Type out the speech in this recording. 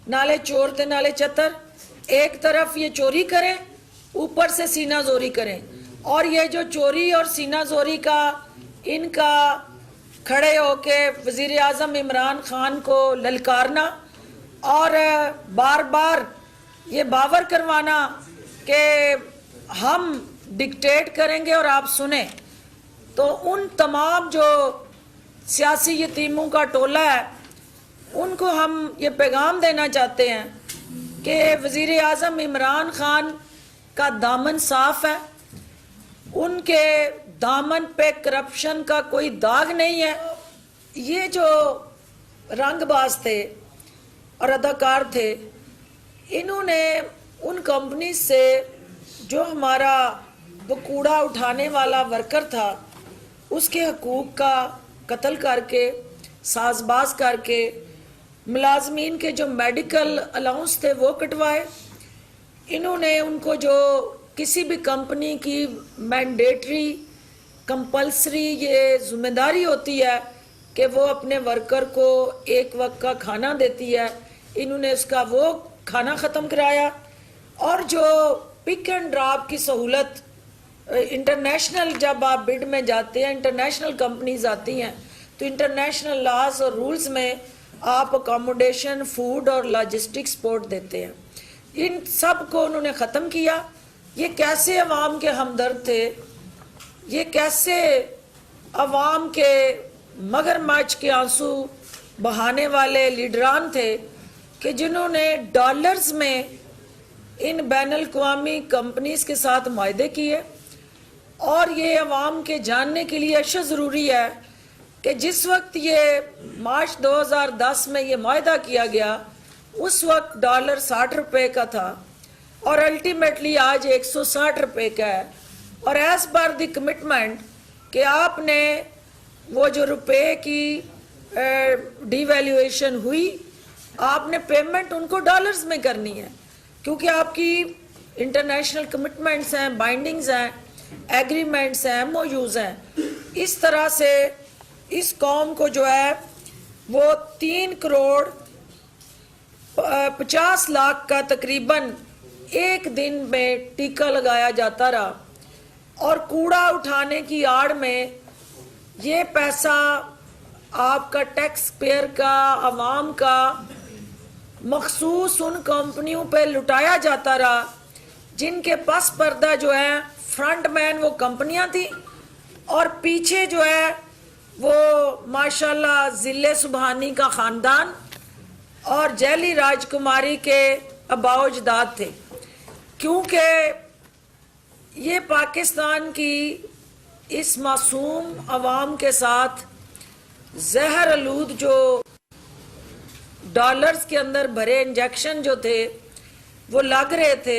نالے چور تے نالے چتر، ایک طرف یہ چوری کریں، اوپر سے سینہ زوری کریں، اور یہ جو چوری اور سینہ زوری کا ان کا کھڑے ہو کے وزیر اعظم عمران خان کو للکارنا اور بار بار یہ باور کروانا کہ ہم ڈکٹیٹ کریں گے اور آپ سنیں، تو ان تمام جو سیاسی یتیموں کا ٹولہ ہے ان کو ہم یہ پیغام دینا چاہتے ہیں کہ وزیر اعظم عمران خان کا دامن صاف ہے، ان کے دامن پہ کرپشن کا کوئی داغ نہیں ہے۔ یہ جو رنگ باز تھے اور اداکار تھے، انہوں نے ان کمپنی سے جو ہمارا وہ کوڑا اٹھانے والا ورکر تھا اس کے حقوق کا قتل کر کے، ساز باز کر کے، ملازمین کے جو میڈیکل الاؤنس تھے وہ کٹوائے۔ انہوں نے ان کو جو کسی بھی کمپنی کی مینڈیٹری کمپلسری یہ ذمہ داری ہوتی ہے کہ وہ اپنے ورکر کو ایک وقت کا کھانا دیتی ہے، انہوں نے اس کا وہ کھانا ختم کرایا۔ اور جو پک اینڈ ڈراپ کی سہولت انٹرنیشنل، جب آپ بڈ میں جاتے ہیں، انٹرنیشنل کمپنیز آتی ہیں تو انٹرنیشنل لاز اور رولز میں آپ اکاموڈیشن، فوڈ اور لاجسٹک سپورٹ دیتے ہیں، ان سب کو انہوں نے ختم کیا۔ یہ کیسے عوام کے ہمدرد تھے، یہ کیسے عوام کے مگرمچھ کے آنسو بہانے والے لیڈران تھے کہ جنہوں نے ڈالرز میں ان بین الاقوامی کمپنیز کے ساتھ معاہدے کیے۔ اور یہ عوام کے جاننے کے لیے اشد ضروری ہے کہ جس وقت یہ مارچ 2010 میں یہ معاہدہ کیا گیا اس وقت ڈالر 60 روپے کا تھا اور الٹیمیٹلی آج 160 روپے کا ہے، اور ایز پر دی کمٹمنٹ کہ آپ نے وہ جو روپے کی ڈی ویلیویشن ہوئی، آپ نے پیمنٹ ان کو ڈالرز میں کرنی ہے، کیونکہ آپ کی انٹرنیشنل کمٹمنٹس ہیں، بائنڈنگز ہیں، ایگریمنٹس ہیں، ایم او یوز ہیں۔ اس طرح سے اس قوم کو جو ہے وہ 3 کروڑ 50 لاکھ کا تقریباً ایک دن میں ٹیکہ لگایا جاتا رہا، اور کوڑا اٹھانے کی آڑ میں یہ پیسہ آپ کا ٹیکس پیئر کا، عوام کا مخصوص ان کمپنیوں پہ لٹایا جاتا رہا جن کے پس پردہ جو ہے فرنٹ مین وہ کمپنیاں تھیں، اور پیچھے جو ہے وہ ماشاءاللہ ذلِ سبحانی کا خاندان اور جیلی راج کماری کے آباء و اجداد تھے۔ کیونکہ یہ پاکستان کی اس معصوم عوام کے ساتھ زہر آلود جو ڈالرز کے اندر بھرے انجیکشن جو تھے وہ لگ رہے تھے،